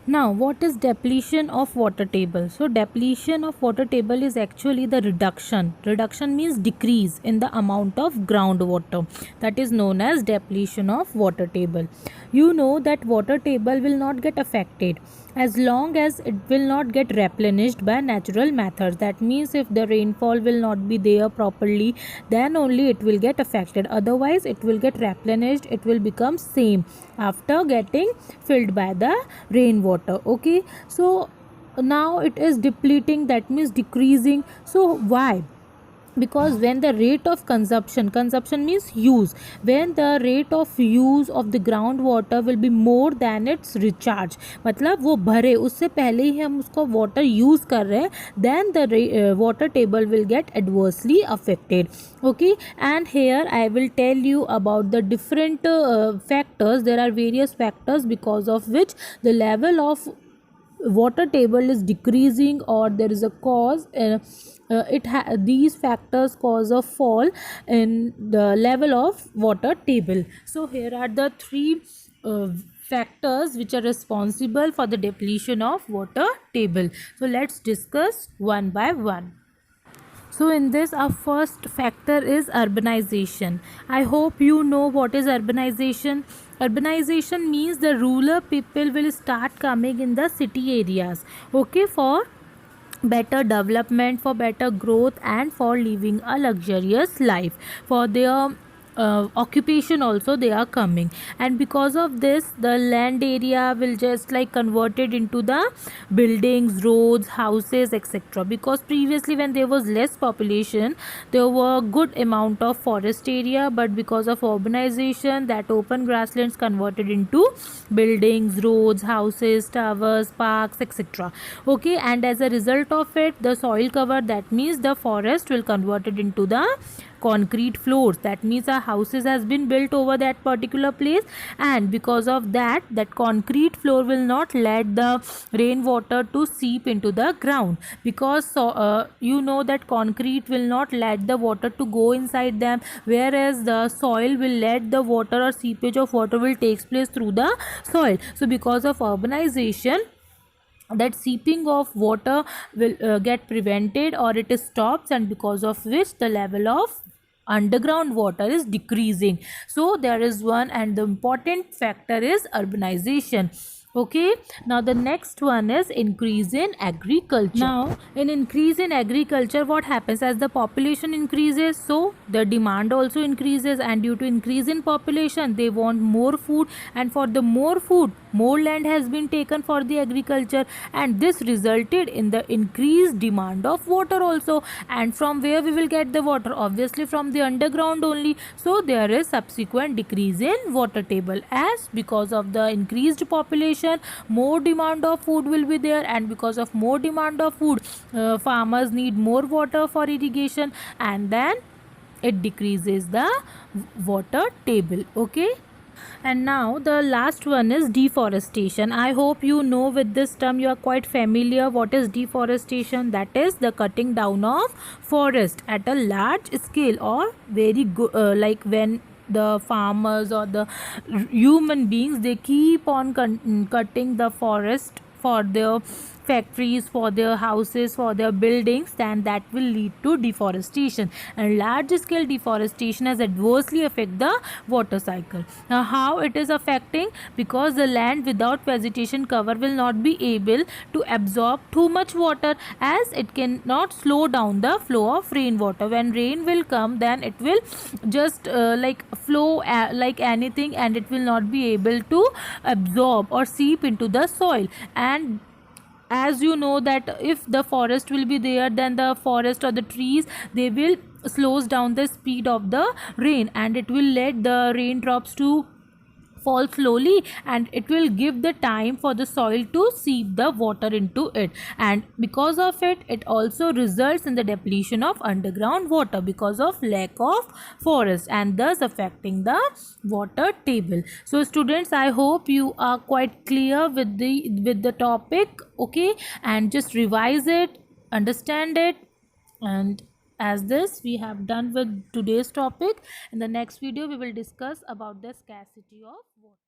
Now, what is depletion of water table? So, depletion of water table is actually the reduction. Reduction means decrease in the amount of groundwater. That is known as depletion of water table. You know that water table will not get affected as long as it will not get replenished by natural methods. That means if the rainfall will not be there properly, then only it will get affected. Otherwise, it will get replenished. It will become same after getting filled by the rainwater. Okay, so now it is depleting, that means decreasing. So why? Because when the rate of consumption means use, when the rate of use of the groundwater will be more than its recharge, मतलब वो भरे उससे पहले ही हम उसको water use कर रहे हैं, then the water table will get adversely affected. Okay, and here I will tell you about the different factors. There are various factors because of which the level of water table is decreasing, or there is a cause these factors cause a fall in the level of water table. So here are the three factors which are responsible for the depletion of water table. So let's discuss one by one. So in this, our first factor is urbanization. I hope you know what is urbanization. Urbanization means the rural people will start coming in the city areas, okay, for better development, for better growth, and for living a luxurious life. For their occupation also they are coming, and because of this the land area will just like converted into the buildings, roads, houses, etc. Because previously when there was less population, there were good amount of forest area, but because of urbanization, that open grasslands converted into buildings, roads, houses, towers, parks, etc. Okay, and as a result of it, the soil cover, that means the forest will converted into the concrete floors. That means our houses has been built over that particular place, and because of that, that concrete floor will not let the rainwater to seep into the ground, because you know that concrete will not let the water to go inside them, whereas the soil will let the water or seepage of water will takes place through the soil. So because of urbanization, that seeping of water will get prevented, or it stops, and because of which the level of underground water is decreasing. So there is one, and the important factor is urbanization. Okay, now the next one is increase in agriculture. Now in increase in agriculture, what happens? As the population increases, so the demand also increases, and due to increase in population, they want more food, and for the more food, more land has been taken for the agriculture, and this resulted in the increased demand of water also. And from where we will get the water? Obviously from the underground only. So there is subsequent decrease in water table, as because of the increased population, more demand of food will be there, and because of more demand of food, farmers need more water for irrigation, and then it decreases the water table. Okay, and now the last one is deforestation. I hope you know, with this term you are quite familiar. What is deforestation? That is the cutting down of forest at a large scale, or very good, like when the farmers or the human beings, they keep on cutting the forest for their factories, for their houses, for their buildings, then that will lead to deforestation, and large scale deforestation has adversely affect the water cycle. Now how it is affecting? Because the land without vegetation cover will not be able to absorb too much water, as it cannot slow down the flow of rainwater. When rain will come, then it will just like flow like anything, and it will not be able to absorb or seep into the soil. And as you know that if the forest will be there, then the forest or the trees, they will slows down the speed of the rain, and it will let the raindrops to fall slowly, and it will give the time for the soil to seep the water into it. And because of it, it also results in the depletion of underground water because of lack of forest, and thus affecting the water table. So students, I hope you are quite clear with the topic. Okay, and just revise it, understand it, and as this we have done with today's topic. In the next video we will discuss about the scarcity of water.